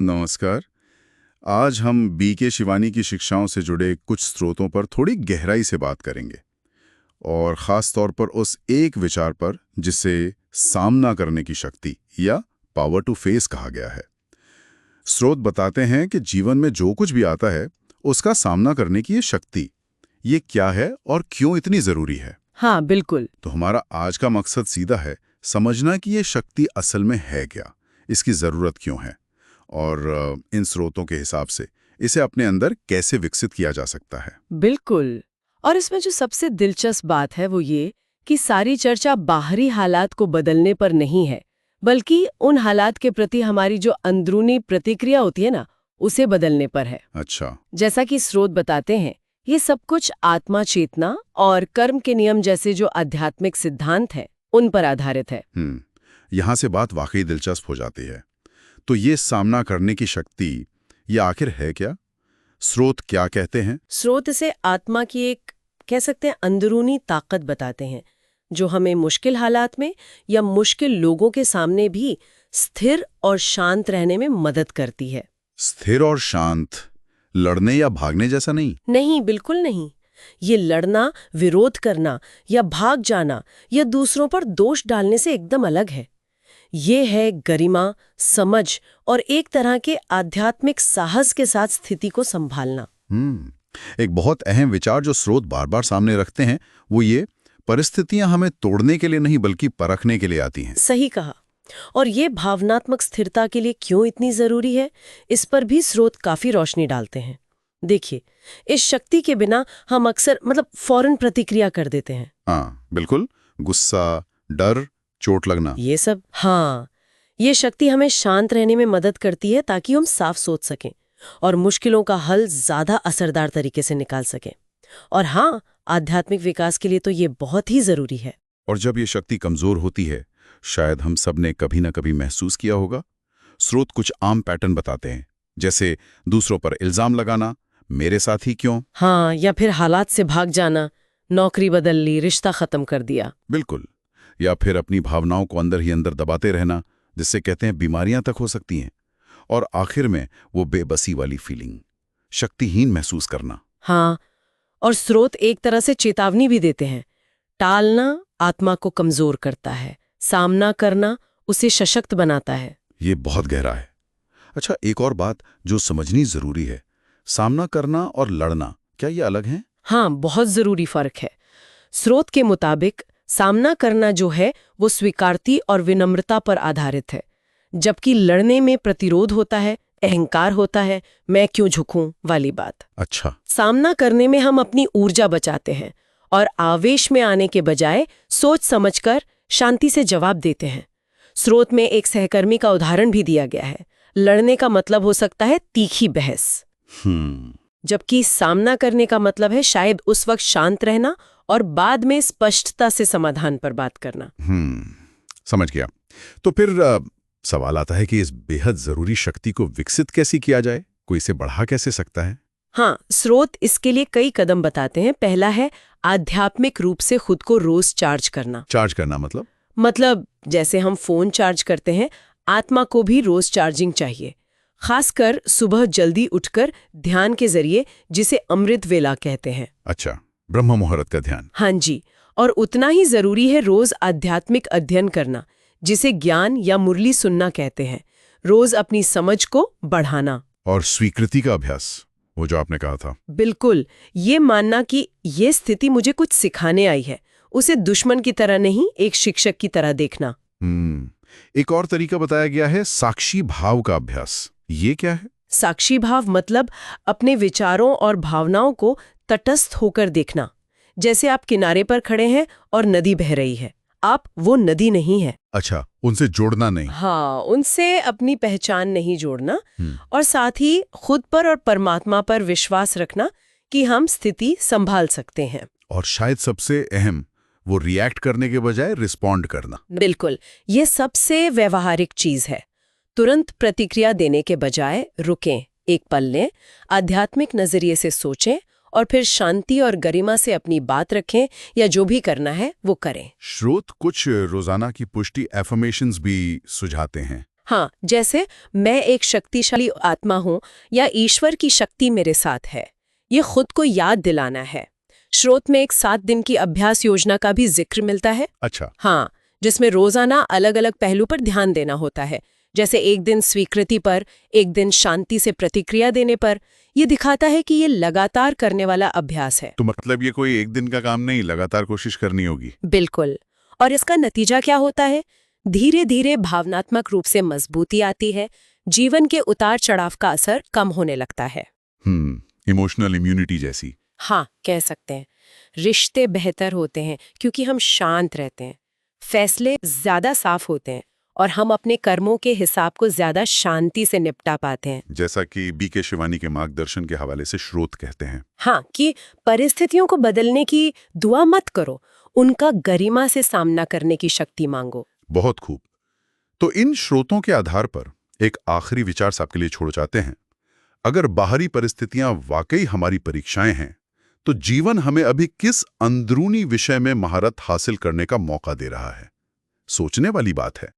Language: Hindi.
नमस्कार। आज हम बी के शिवानी की शिक्षाओं से जुड़े कुछ स्रोतों पर थोड़ी गहराई से बात करेंगे और ख़ास तौर पर उस एक विचार पर जिसे सामना करने की शक्ति या पावर टू फेस कहा गया है। स्रोत बताते हैं कि जीवन में जो कुछ भी आता है उसका सामना करने की ये शक्ति, ये क्या है और क्यों इतनी ज़रूरी है। हाँ बिल्कुल। तो हमारा आज का मकसद सीधा है समझना कि ये शक्ति असल में है क्या, इसकी ज़रूरत क्यों है और इन स्रोतों के हिसाब से इसे अपने अंदर कैसे विकसित किया जा सकता है। बिल्कुल। और इसमें जो सबसे दिलचस्प बात है वो ये कि सारी चर्चा बाहरी हालात को बदलने पर नहीं है, बल्कि उन हालात के प्रति हमारी जो अंदरूनी प्रतिक्रिया होती है ना, उसे बदलने पर है। अच्छा। जैसा कि स्रोत बताते हैं, ये सब कुछ आत्मा चेतना और कर्म के नियम जैसे जो आध्यात्मिक सिद्धांत हैं, उन पर आधारित है। यहाँ से बात वाकई दिलचस्प हो जाती है। तो ये सामना करने की शक्ति, ये आखिर है क्या? स्रोत क्या कहते हैं? स्रोत इसे आत्मा की एक कह सकते हैं अंदरूनी ताकत बताते हैं, जो हमें मुश्किल हालात में या मुश्किल लोगों के सामने भी स्थिर और शांत रहने में मदद करती है। स्थिर और शांत, लड़ने या भागने जैसा नहीं? नहीं, बिल्कुल नहीं। ये लड़ना, विरोध करना या भाग जाना या दूसरों पर दोष डालने से एकदम अलग है। ये है गरिमा, समझ और एक तरह के आध्यात्मिक साहस के साथ स्थिति को संभालना। एक बहुत अहम विचार जो स्रोत बार बार सामने रखते हैं वो ये, परिस्थितियां हमें तोड़ने के लिए नहीं बल्कि परखने के लिए आती हैं। सही कहा। और ये भावनात्मक स्थिरता के लिए क्यों इतनी जरूरी है, इस पर भी स्रोत काफी रोशनी डालते हैं। देखिए, इस शक्ति के बिना हम अक्सर फौरन प्रतिक्रिया कर देते हैं। हाँ बिल्कुल, गुस्सा, डर, चोट लगना, ये सब। हाँ, ये शक्ति हमें शांत रहने में मदद करती है ताकि हम साफ सोच सकें और मुश्किलों का हल ज्यादा असरदार तरीके से निकाल सकें। और हाँ, आध्यात्मिक विकास के लिए तो ये बहुत ही जरूरी है। और जब ये शक्ति कमजोर होती है, शायद हम सब ने कभी ना कभी महसूस किया होगा। स्रोत कुछ आम पैटर्न बताते हैं, जैसे दूसरों पर इल्जाम लगाना, मेरे साथ ही क्यों। हाँ, या फिर हालात से भाग जाना, नौकरी बदल ली, रिश्ता खत्म कर दिया। बिल्कुल। या फिर अपनी भावनाओं को अंदर ही अंदर दबाते रहना, जिससे कहते हैं बीमारियां तक हो सकती हैं। और आखिर में वो बेबसी वाली फीलिंग, शक्तिहीन महसूस करना। हाँ, और स्रोत एक तरह से चेतावनी भी देते हैं। टालना आत्मा को कमजोर करता है, सामना करना उसे सशक्त बनाता है। ये बहुत गहरा है। अच्छा, एक और बात जो समझनी जरूरी है, सामना करना और लड़ना, क्या ये अलग हैं? हाँ, बहुत जरूरी फर्क है। स्रोत के मुताबिक सामना करना जो है वो स्वीकारती और विनम्रता पर आधारित है, जबकि लड़ने में प्रतिरोध होता है, अहंकार होता है, मैं क्यों झुकूं वाली बात। अच्छा। सामना करने में हम अपनी ऊर्जा बचाते हैं और आवेश में आने के बजाय सोच समझकर शांति से जवाब देते हैं। स्रोत में एक सहकर्मी का उदाहरण भी दिया गया है। लड़ने का मतलब हो सकता है तीखी बहस, जबकि सामना करने का मतलब है शायद उस वक्त शांत रहना और बाद में स्पष्टता से समाधान पर बात करना। समझ गया। तो फिर सवाल आता है कि इस बेहद जरूरी शक्ति को विकसित कैसे किया जाए, कोई इसे बढ़ा कैसे सकता है? हाँ, स्रोत इसके लिए कई कदम बताते हैं। पहला है आध्यात्मिक रूप से खुद को रोज चार्ज करना। चार्ज करना मतलब जैसे हम फोन चार्ज करते हैं, आत्मा को भी रोज चार्जिंग चाहिए। खासकर सुबह जल्दी उठकर ध्यान के जरिए, जिसे अमृत वेला कहते हैं। अच्छा, ब्रह्म मुहूर्त का ध्यान। हाँ जी। और उतना ही जरूरी है रोज आध्यात्मिक अध्ययन करना, जिसे ज्ञान या मुरली सुनना कहते हैं। रोज अपनी समझ को बढ़ाना। और स्वीकृति का अभ्यास, वो जो आपने कहा था। बिल्कुल, ये मानना कि ये स्थिति मुझे कुछ सिखाने आई है, उसे दुश्मन की तरह नहीं, एक शिक्षक की तरह देखना। एक और तरीका बताया गया है साक्षी भाव का अभ्यास। ये क्या है? साक्षी भाव मतलब अपने विचारों और भावनाओं को तटस्थ होकर देखना। जैसे आप किनारे पर खड़े हैं और नदी बह रही है, आप वो नदी नहीं है। अच्छा, उनसे जोड़ना नहीं। हाँ, उनसे अपनी पहचान नहीं जोड़ना। और साथ ही खुद पर और परमात्मा पर विश्वास रखना कि हम स्थिति संभाल सकते हैं। और शायद सबसे अहम, वो रिएक्ट करने के बजाय रिस्पॉन्ड करना। बिल्कुल, ये सबसे व्यवहारिक चीज है। तुरंत प्रतिक्रिया देने के बजाय रुकें, एक पल लें, आध्यात्मिक नजरिए से सोचें और फिर शांति और गरिमा से अपनी बात रखें या जो भी करना है वो करें। स्रोत कुछ रोजाना की पुष्टि एफर्मेशंस भी सुझाते हैं। हाँ, जैसे मैं एक शक्तिशाली आत्मा हूँ या ईश्वर की शक्ति मेरे साथ है, ये खुद को याद दिलाना है। स्रोत में एक 7 दिन की अभ्यास योजना का भी जिक्र मिलता है। अच्छा। हाँ, जिसमें रोजाना अलग अलग पहलू पर ध्यान देना होता है, जैसे एक दिन स्वीकृति पर, एक दिन शांति से प्रतिक्रिया देने पर। ये दिखाता है कि ये लगातार करने वाला अभ्यास है। तो मतलब ये कोई एक दिन का काम नहीं, लगातार कोशिश करनी होगी। बिल्कुल। और इसका नतीजा क्या होता है? धीरे धीरे भावनात्मक रूप से मजबूती आती है, जीवन के उतार चढ़ाव का असर कम होने लगता है। इमोशनल इम्यूनिटी जैसी। हाँ, कह सकते हैं। रिश्ते बेहतर होते हैं क्योंकि हम शांत रहते हैं, फैसले ज्यादा साफ होते हैं और हम अपने कर्मों के हिसाब को ज्यादा शांति से निपटा पाते हैं। जैसा कि बीके शिवानी के मार्गदर्शन के हवाले से स्रोत कहते हैं। हाँ, कि परिस्थितियों को बदलने की दुआ मत करो, उनका गरिमा से सामना करने की शक्ति मांगो। बहुत खूब। तो इन स्रोतों के आधार पर एक आखिरी विचार आपके लिए छोड़ जाते हैं। अगर बाहरी परिस्थितियां वाकई हमारी परीक्षाएं हैं, तो जीवन हमें अभी किस अंदरूनी विषय में महारत हासिल करने का मौका दे रहा है? सोचने वाली बात है।